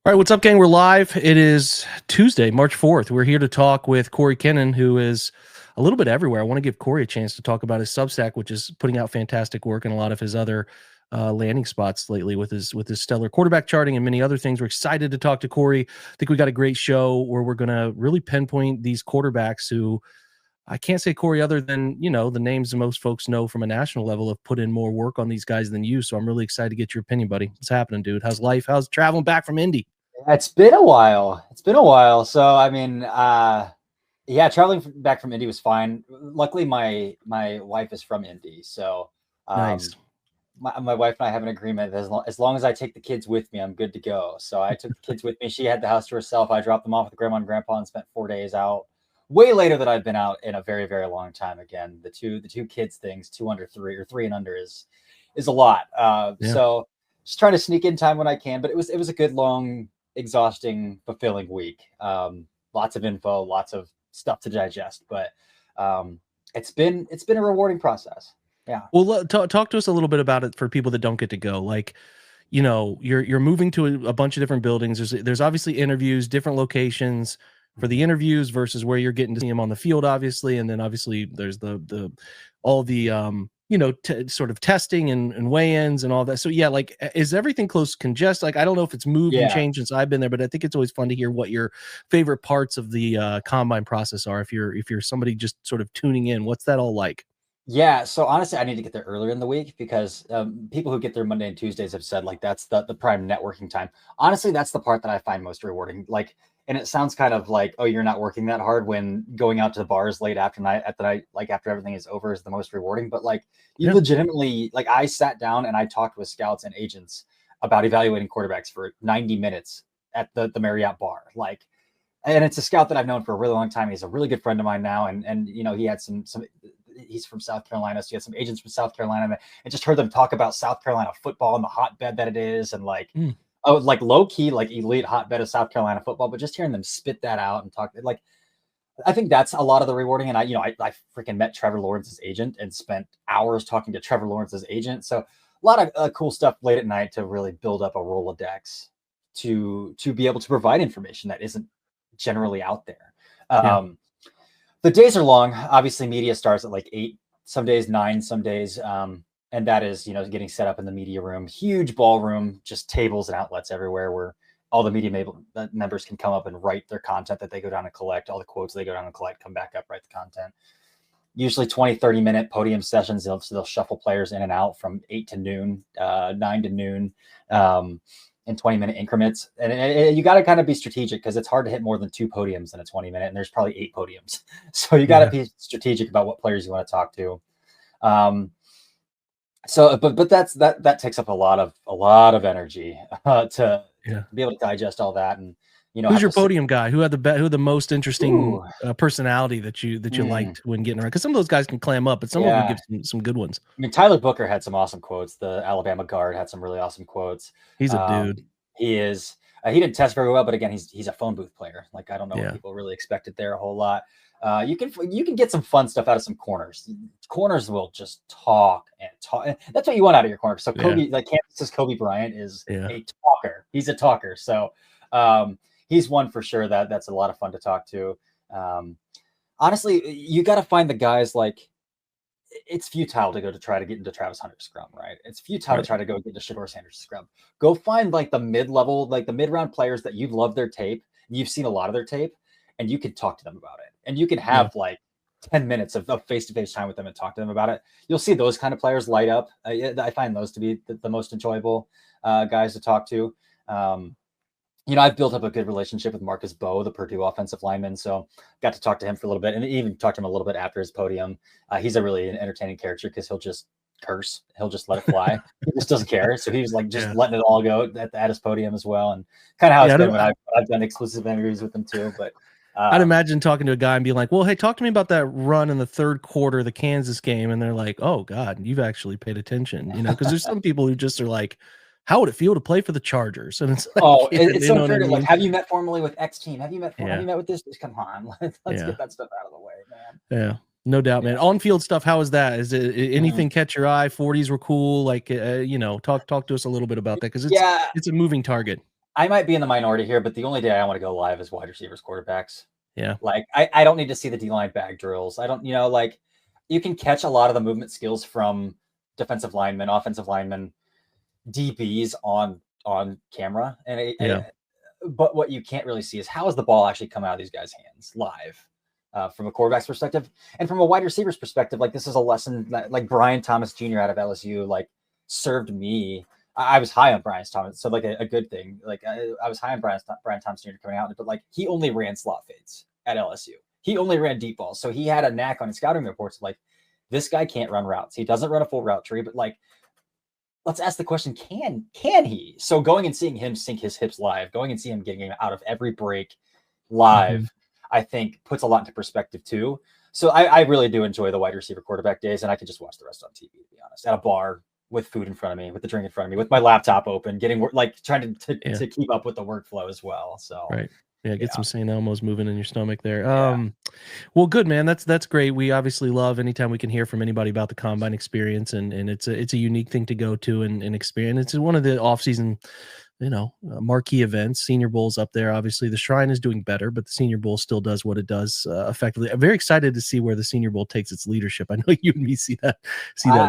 All right, what's up, gang? We're live. It is Tuesday, March 4th. We're here to talk with Cory Kinnan, who is a little bit everywhere. I want to give Cory a chance to talk about his Substack, which is putting out fantastic work, and a lot of his other landing spots lately with his stellar quarterback charting and many other things. We're excited to talk to Cory. I think we got a great show where we're going to really pinpoint these quarterbacks who I can't say, Cory, other than, the names that most folks know from a national level have put in more work on these guys than you. So I'm really excited to get your opinion, buddy. What's happening, dude? How's life? How's traveling back from Indy? It's been a while. It's been a while. So I mean, yeah, traveling back from Indy was fine. Luckily, my wife is from Indy, so Nice. my wife and I have an agreement that as long as I take the kids with me, I'm good to go. So I took the kids with me. She had the house to herself. I dropped them off with grandma and grandpa and spent 4 days out. Way later than I've been out in a very, very long time. Again, the two kids things, 2 under 3 or 3 and under is a lot. Yeah. So just trying to sneak in time when I can. But it was a good long, exhausting, fulfilling week. Lots of info, lots of stuff to digest, but it's been a rewarding process. Yeah. Well, talk to us a little bit about it for people that don't get to go. Like, you're moving to a bunch of different buildings. There's obviously interviews, different locations for the interviews versus where you're getting to see them on the field, obviously, and then obviously there's all the sort of testing and weigh-ins and all that. So yeah, like, is everything close to congested? Like, I don't know if it's moved and changed since I've been there, but I think it's always fun to hear what your favorite parts of the combine process are. If you're somebody just sort of tuning in, what's that all like? Yeah, so honestly, I need to get there earlier in the week because people who get there Monday and Tuesdays have said like that's the prime networking time. Honestly, that's the part that I find most rewarding. Like, and it sounds kind of like, oh, you're not working that hard when going out to the bars late after night at the night, like after everything is over, is the most rewarding. But like, you legitimately, like, I sat down and I talked with scouts and agents about evaluating quarterbacks for 90 minutes at the Marriott bar. Like, and it's a scout that I've known for a really long time. He's a really good friend of mine now, and he had some. He's from South Carolina, so he had some agents from South Carolina, and just heard them talk about South Carolina football and the hotbed that it is, and like, like low key, like elite hotbed of South Carolina football. But just hearing them spit that out and talk, like, I think that's a lot of the rewarding. And I freaking met Trevor Lawrence's agent and spent hours talking to Trevor Lawrence's agent. So a lot of cool stuff late at night to really build up a Rolodex to be able to provide information that isn't generally out there. The days are long. Obviously, media starts at like 8, some days 9, some days. And that is, getting set up in the media room, huge ballroom, just tables and outlets everywhere where all the media members can come up and write their content that they go down and collect, all the quotes they go down and collect, come back up, write the content. Usually 20, 30-minute podium sessions. They'll shuffle players in and out from 8 to noon, 9 to noon. In 20-minute increments. And you got to kind of be strategic because it's hard to hit more than 2 podiums in a 20-minute, and there's probably 8 podiums. So you got to be strategic about what players you want to talk to. But that takes up a lot of energy to be able to digest all that. And who's your podium guy? Who had the most interesting personality that you liked when getting around? Because some of those guys can clam up, but some of them give some good ones. I mean, Tyler Booker had some awesome quotes. The Alabama guard had some really awesome quotes. He's a dude. He is. He didn't test very well, but again, he's a phone booth player. Like, I don't know what people really expected there a whole lot. You can get some fun stuff out of some corners. Corners will just talk and talk. And that's what you want out of your corner. So Kobe, like Kansas's Kobe Bryant, is a talker. He's a talker. So he's one for sure that's a lot of fun to talk to. Honestly, you got to find the guys. Like, it's futile to go to try to get into Travis Hunter's scrum, right? It's futile to try to go get into Shador Sanders' scrum. Go find like the mid-level, like the mid-round players that you love their tape. You've seen a lot of their tape, and you can talk to them about it. And you can have like 10 minutes of face-to-face time with them and talk to them about it. You'll see those kind of players light up. I find those to be the most enjoyable guys to talk to. I've built up a good relationship with Marcus Bowe, the Purdue offensive lineman. So got to talk to him for a little bit, and even talk to him a little bit after his podium. He's a really entertaining character because he'll just curse. He'll just let it fly. He just doesn't care. So he was like just letting it all go at his podium as well. And kind of how it's been when I've done exclusive interviews with him too. But I'd imagine talking to a guy and being like, well, hey, talk to me about that run in the third quarter of the Kansas game. And they're like, oh God, you've actually paid attention, because there's some people who just are like, how would it feel to play for the Chargers? And it's like, it's so fair. Like, have you met formally with X team? Have you met with this? Just come on, let's get that stuff out of the way, man. Yeah, no doubt, man. On-field stuff, how is that? Is it anything catch your eye? 40s were cool. Like, talk to us a little bit about that, because it's a moving target. I might be in the minority here, but the only day I want to go live is wide receivers, quarterbacks. Yeah. Like I don't need to see the D-line bag drills. I don't, like you can catch a lot of the movement skills from defensive linemen, offensive linemen, DBs on camera. Yeah. But what you can't really see is how is the ball actually come out of these guys' hands live. From a quarterback's perspective and from a wide receiver's perspective, like this is a lesson that like Brian Thomas Jr. out of LSU, like served me. I was high on Brian Thomas, so like a good thing. Like I was high on Brian Thomas Jr. coming out, but like he only ran slot fades at LSU. He only ran deep balls, so he had a knack on his scouting reports. Like this guy can't run routes. He doesn't run a full route tree, but like let's ask the question: can he? So going and seeing him sink his hips live, going and see him getting out of every break live. Mm-hmm. I think puts a lot into perspective too. So I really do enjoy the wide receiver quarterback days, and I can just watch the rest on TV, to be honest, at a bar with food in front of me, with the drink in front of me, with my laptop open, getting like trying to keep up with the workflow as well. So right. Yeah, get some St. Elmo's moving in your stomach there. Yeah. Well, good, man. That's great. We obviously love anytime we can hear from anybody about the combine experience, and it's a unique thing to go to and experience. It's one of the off season, marquee events. Senior Bowl's up there. Obviously, the Shrine is doing better, but the Senior Bowl still does what it does effectively. I'm very excited to see where the Senior Bowl takes its leadership. I know you and me see that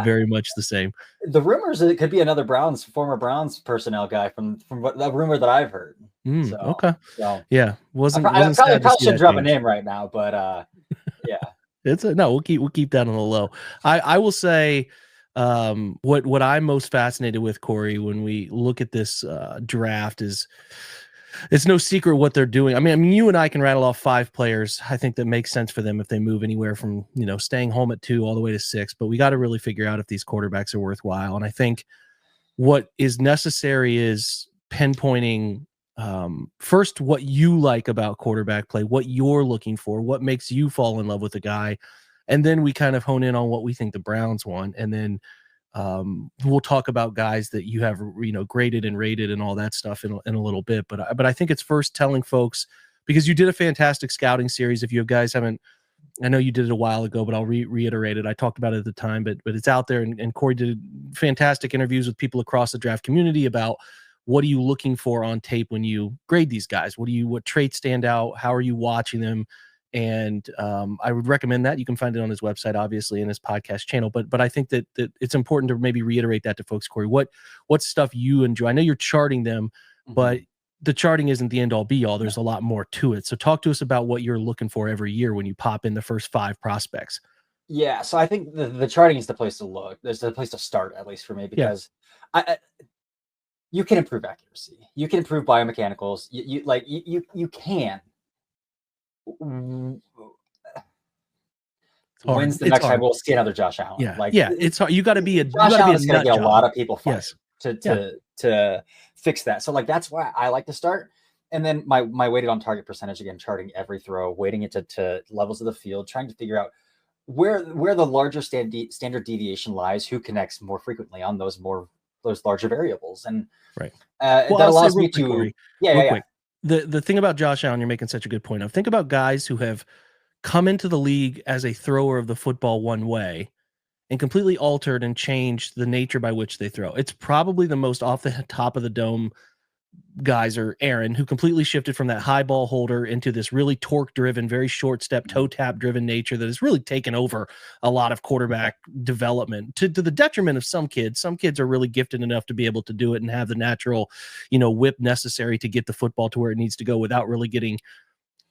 very much the same. The rumors that it could be another former Browns personnel guy from what the rumor that I've heard. So, okay. So yeah, wasn't I probably shouldn't drop change. a name right now, but yeah. We'll keep that on the low. I will say what I'm most fascinated with, Cory, when we look at this draft is it's no secret what they're doing. I mean, you and I can rattle off 5 players I think that makes sense for them if they move anywhere from, staying home at 2 all the way to 6, but we got to really figure out if these quarterbacks are worthwhile. And I think what is necessary is pinpointing first what you like about quarterback play, what you're looking for, what makes you fall in love with a guy, and then we kind of hone in on what we think the Browns want, and then we'll talk about guys that you have graded and rated and all that stuff in a little bit. But I think it's first telling folks, because you did a fantastic scouting series. If you guys haven't, I know you did it a while ago, but I'll reiterate it. I talked about it at the time, but it's out there, and Cory did fantastic interviews with people across the draft community about what are you looking for on tape when you grade these guys? What traits stand out? How are you watching them? And I would recommend that. You can find it on his website, obviously, and his podcast channel. But I think that it's important to maybe reiterate that to folks, Cory. What stuff you enjoy? I know you're charting them, but the charting isn't the end all be all. There's a lot more to it. So talk to us about what you're looking for every year when you pop in the first 5 prospects. Yeah, so I think the charting is the place to look. There's the place to start, at least for me, because you can improve accuracy. You can improve biomechanicals. You can. When's the next time we'll see another Josh Allen? Yeah, it's hard. You got to be a Josh Allen is going to get a lot of people fired to fix that. So that's why I like to start. And then my weighted on target percentage, again, charting every throw, weighting it to levels of the field, trying to figure out where the larger standard deviation lies, who connects more frequently on those larger variables. And that allows me to Cory, the thing about Josh Allen, you're making such a good point of, think about guys who have come into the league as a thrower of the football one way and completely altered and changed the nature by which they throw. It's probably the most off the top of the dome guys are Aaron, who completely shifted from that high ball holder into this really torque driven, very short step, toe tap driven nature that has really taken over a lot of quarterback development to the detriment of some kids. Some kids are really gifted enough to be able to do it and have the natural, whip necessary to get the football to where it needs to go without really getting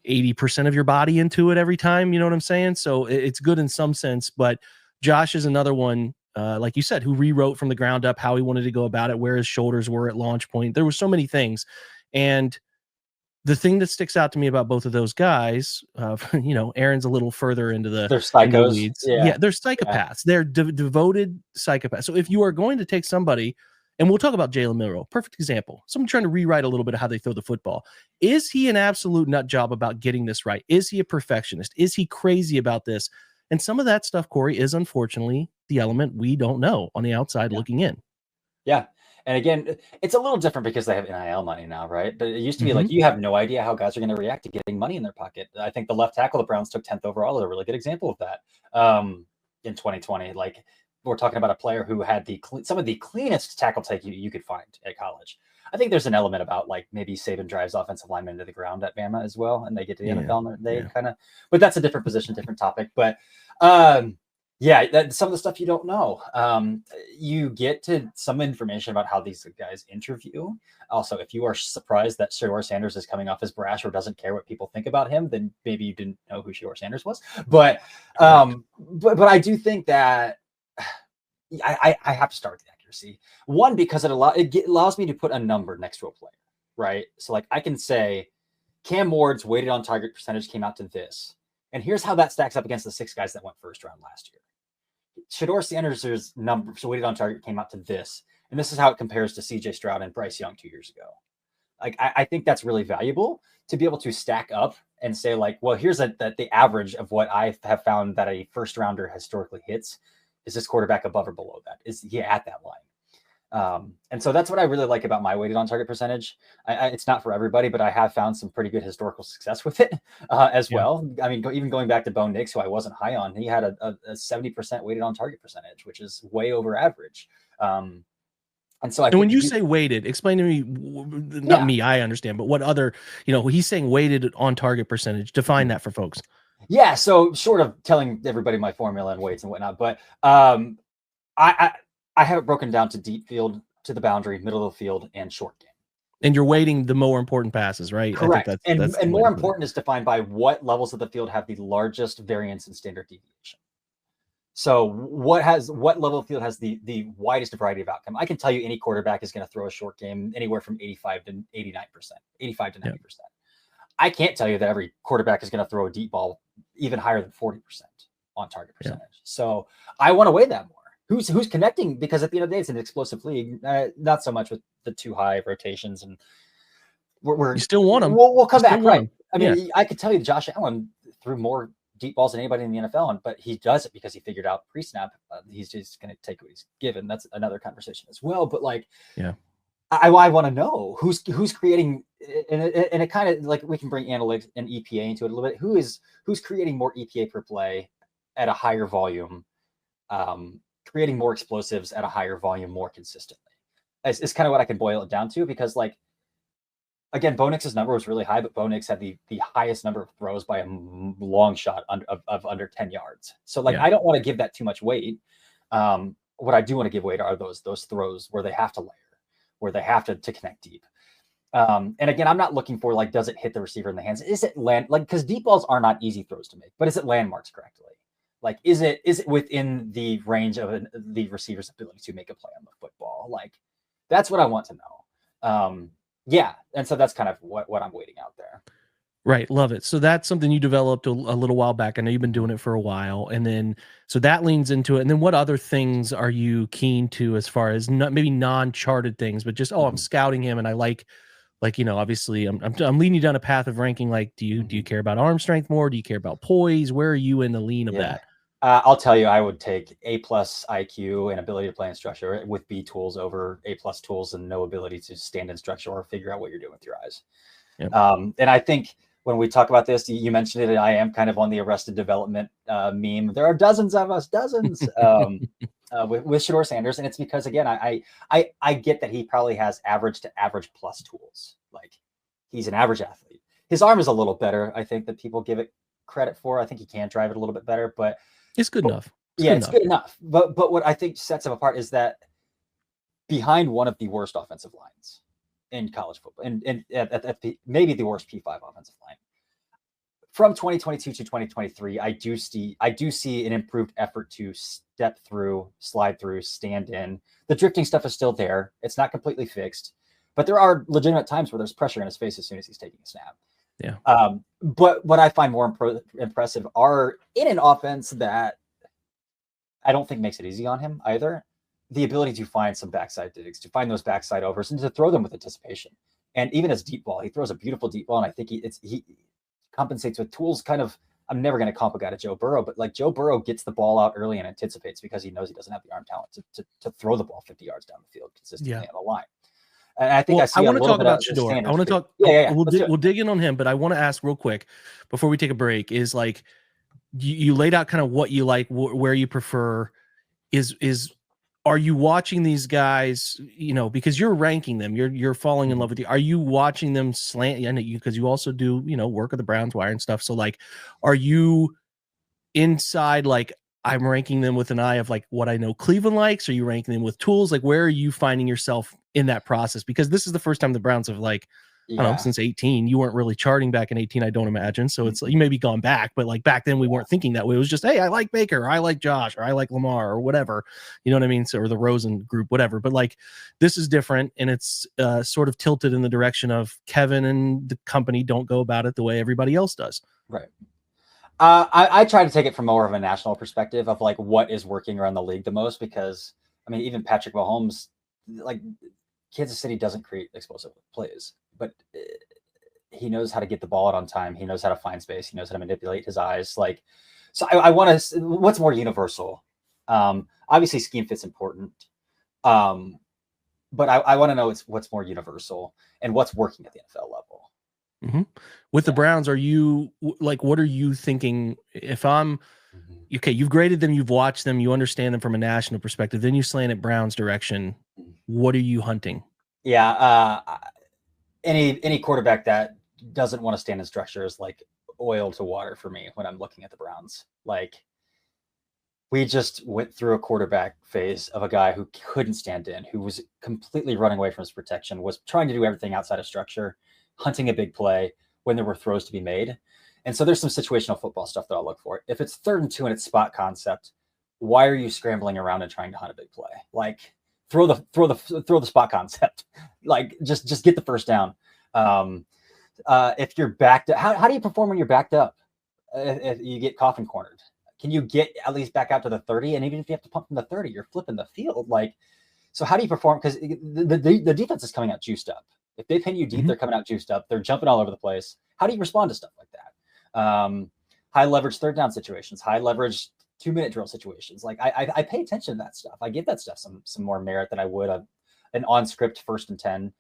80% of your body into it every time. You know what I'm saying? So it's good in some sense, but Josh is another one, like you said, who rewrote from the ground up how he wanted to go about it, where his shoulders were at launch point. There were so many things. And the thing that sticks out to me about both of those guys, Aaron's a little further into the weeds. Yeah, they're psychopaths. They're devoted psychopaths. So if you are going to take somebody, and we'll talk about Jalen Milroe, perfect example, someone trying to rewrite a little bit of how they throw the football. Is he an absolute nut job about getting this right? Is he a perfectionist? Is he crazy about this? And some of that stuff, Cory, is unfortunately the element we don't know on the outside looking in. Yeah. And again, it's a little different because they have NIL money now, right? But it used to be like you have no idea how guys are going to react to getting money in their pocket. I think the left tackle the Browns took 10th overall is a really good example of that in 2020. Like we're talking about a player who had some of the cleanest tackle take you could find at college. I think there's an element about like maybe Saban drives offensive linemen into the ground at Bama as well, and they get to the NFL and they kind of, but that's a different position, different topic. But yeah, some of the stuff you don't know. You get to some information about how these guys interview. Also, if you are surprised that Shedeur Sanders is coming off as brash or doesn't care what people think about him, then maybe you didn't know who Shedeur Sanders was. But I do think that I have to start with the accuracy. One, because it allows me to put a number next to a player, right? So like I can say Cam Ward's weighted on target percentage came out to this. And here's how that stacks up against the 6 guys that went first round last year. Shedeur Sanders' number, so weighted on target, came out to this. And this is how it compares to CJ Stroud and Bryce Young 2 years ago. Like, I think that's really valuable to be able to stack up and say, like, well, here's the average of what I have found that a first rounder historically hits. Is this quarterback above or below that? Is he at that line? And so that's what I really like about my weighted on target percentage. It's not for everybody, but I have found some pretty good historical success with it as well. I mean, even going back to Bo Nix, who I wasn't high on, he had a 70% weighted on target percentage, which is way over average. And so when you say weighted, explain to me, not me, I understand, but what other, he's saying weighted on target percentage, define that for folks. Yeah. So short of telling everybody my formula and weights and whatnot, but I have it broken down to deep field, to the boundary, middle of the field, and short game. And you're weighting the more important passes, right? Correct. I think that's more important is defined by what levels of the field have the largest variance in standard deviation. So what level of field has the widest variety of outcome? I can tell you any quarterback is going to throw a short game anywhere from 85 to 89%, 85 to 90%. Yep. I can't tell you that every quarterback is going to throw a deep ball even higher than 40% on target percentage. Yep. So I want to weigh that more. Who's connecting? Because at the end of the day, it's an explosive league. Not so much with the too high rotations, and you still want them. We'll come back, right? I mean, I could tell you Josh Allen threw more deep balls than anybody in the NFL, but he does it because he figured out pre-snap. He's just going to take what he's given. That's another conversation as well. But like, I want to know who's creating, and it kind of like we can bring analytics and EPA into it a little bit. Who's creating more EPA per play at a higher volume, creating more explosives at a higher volume more consistently. It's kind of what I can boil it down to, because like, again, Bo Nix's number was really high, but Bo Nix had the highest number of throws by a long shot of under 10 yards. So like, I don't want to give that too much weight. What I do want to give weight are those throws where they have to layer, where they have to connect deep. And again, I'm not looking for like, does it hit the receiver in the hands? Is it because deep balls are not easy throws to make, but is it landmarks correctly? Like, is it within the range of the receiver's ability to make a play on the football? Like, that's what I want to know. Yeah. And so that's kind of what I'm waiting out there. Right. Love it. So that's something you developed a little while back. I know you've been doing it for a while. And then, so that leans into it. And then what other things are you keen to, as far as maybe non-charted things, but just, I'm scouting him and I like, obviously I'm leading you down a path of ranking. Like, do you care about arm strength more? Do you care about poise? Where are you in the lean of that? I'll tell you, I would take A+ IQ and ability to play in structure with B tools over A+ tools and no ability to stand in structure or figure out what you're doing with your eyes. Yep. And I think when we talk about this, you mentioned it, I am kind of on the Arrested Development meme. There are dozens of us, with Shedeur Sanders. And it's because, again, I get that he probably has average to average plus tools. Like, he's an average athlete. His arm is a little better, I think, that people give it credit for. I think he can drive it a little bit better, but it's good enough. It's good enough. But what I think sets him apart is that behind one of the worst offensive lines in college football, and at maybe the worst P5 offensive line, from 2022 to 2023, I do see an improved effort to step through, slide through, stand in. The drifting stuff is still there. It's not completely fixed, but there are legitimate times where there's pressure in his face as soon as he's taking a snap. Yeah. But what I find more impressive are in an offense that I don't think makes it easy on him either, the ability to find some backside digs, to find those backside overs, and to throw them with anticipation. And even as deep ball, he throws a beautiful deep ball, and I think he compensates with tools. Kind of, I'm never going to comp a guy to Joe Burrow, but like Joe Burrow gets the ball out early and anticipates because he knows he doesn't have the arm talent to throw the ball 50 yards down the field consistently on the line. And I think I want to talk about Shedeur. I want to talk. Yeah. We'll dig in on him, but I want to ask real quick before we take a break. Is like you laid out kind of what you like, where you prefer. are you watching these guys, because you're ranking them, you're falling in love with you. Are you watching them slant? I know you, because you also do, work of the Browns wire and stuff. So like, are you inside, like, I'm ranking them with an eye of like what I know Cleveland likes? Are you ranking them with tools? Like, where are you finding yourself in that process? Because this is the first time the Browns have, like, I don't know, since 18. You weren't really charting back in 18, I don't imagine. So it's, you maybe gone back, but like back then we weren't thinking that way. It was just, hey, I like Baker, or I like Josh, or I like Lamar, or whatever. You know what I mean? So, or the Rosen group, whatever. But like, this is different, and it's sort of tilted in the direction of Kevin and the company don't go about it the way everybody else does. Right. I try to take it from more of a national perspective of like what is working around the league the most, because I mean, even Patrick Mahomes, like, Kansas City doesn't create explosive plays, but he knows how to get the ball out on time. He knows how to find space. He knows how to manipulate his eyes. Like, so I want to, what's more universal? Obviously scheme fit's important. But I want to know what's more universal and what's working at the NFL level. Mm-hmm. With the Browns, are you like, what are you thinking? If I'm okay, you've graded them, you've watched them, you understand them from a national perspective, then you slant at Browns direction. What are you hunting? Yeah. Any quarterback that doesn't want to stand in structure is like oil to water for me when I'm looking at the Browns. Like, we just went through a quarterback phase of a guy who couldn't stand in, who was completely running away from his protection, was trying to do everything outside of structure, hunting a big play when there were throws to be made. And so there's some situational football stuff that I'll look for. If it's 3rd and 2 and it's spot concept, why are you scrambling around and trying to hunt a big play? Like, throw the spot concept. Like, just get the first down. If you're backed up, how do you perform when you're backed up? If you get coffin cornered, can you get at least back out to the 30? And even if you have to pump from the 30, you're flipping the field. Like, so how do you perform? Because the defense is coming out juiced up. If they pin you deep, they're coming out juiced up. They're jumping all over the place. How do you respond to stuff like that? High leverage 3rd down situations, high leverage 2-minute drill situations. Like, I pay attention to that stuff. I give that stuff some more merit than I would an on script 1st and 10.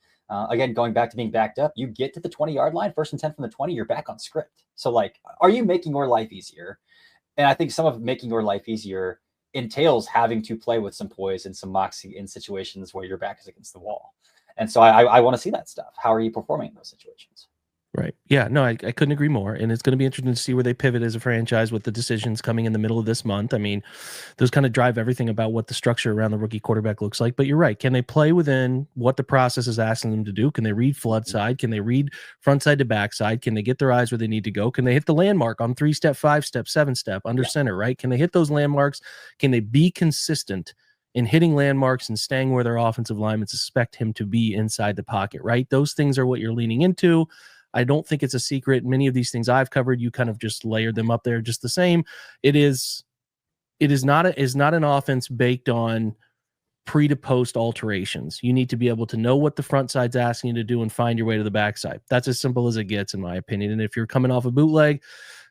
Again, going back to being backed up, you get to the 20-yard line, 1st and 10 from the 20, you're back on script. So like, are you making your life easier? And I think some of making your life easier entails having to play with some poise and some moxie in situations where your back is against the wall. And so I want to see that stuff. How are you performing in those situations? Right. Yeah, no, I couldn't agree more. And it's going to be interesting to see where they pivot as a franchise with the decisions coming in the middle of this month. I mean, those kind of drive everything about what the structure around the rookie quarterback looks like. But you're right. Can they play within what the process is asking them to do? Can they read flood side? Can they read front side to back side? Can they get their eyes where they need to go? Can they hit the landmark on 3-step, 5-step, 7-step under center, right? Can they hit those landmarks? Can they be consistent in hitting landmarks and staying where their offensive linemen expect him to be inside the pocket, right? Those things are what you're leaning into. I don't think it's a secret. Many of these things I've covered, you kind of just layered them up there just the same. It is not an offense baked on pre to post alterations. You need to be able to know what the front side's asking you to do and find your way to the backside. That's as simple as it gets, in my opinion. And if you're coming off a bootleg,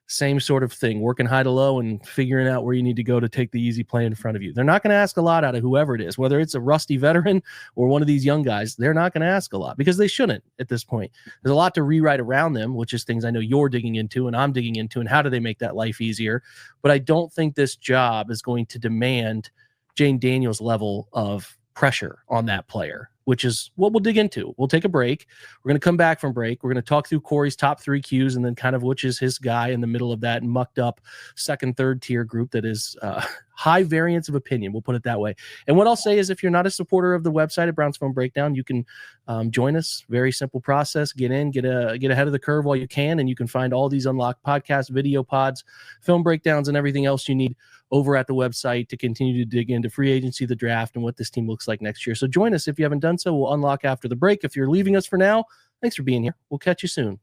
same sort of thing, working high to low and figuring out where you need to go to take the easy play in front of you. They're not going to ask a lot out of whoever it is, whether it's a rusty veteran or one of these young guys. They're not going to ask a lot because they shouldn't at this point. There's a lot to rewrite around them, which is things I know you're digging into and I'm digging into, and how do they make that life easier? But I don't think this job is going to demand Jane Daniels' level of pressure on that player, which is what we'll dig into. We'll take a break. We're going to come back from break. We're going to talk through Cory's top 3 Qs and then kind of which is his guy in the middle of that mucked up 2nd, 3rd tier group that is high variance of opinion. We'll put it that way. And what I'll say is, if you're not a supporter of the website at Browns Film Breakdown, you can join us. Very simple process. Get in, get ahead of the curve while you can, and you can find all these unlocked podcasts, video pods, film breakdowns, and everything else you need over at the website to continue to dig into free agency, the draft, and what this team looks like next year. So join us if you haven't done so. We'll unlock after the break. If you're leaving us for now, thanks for being here. We'll catch you soon.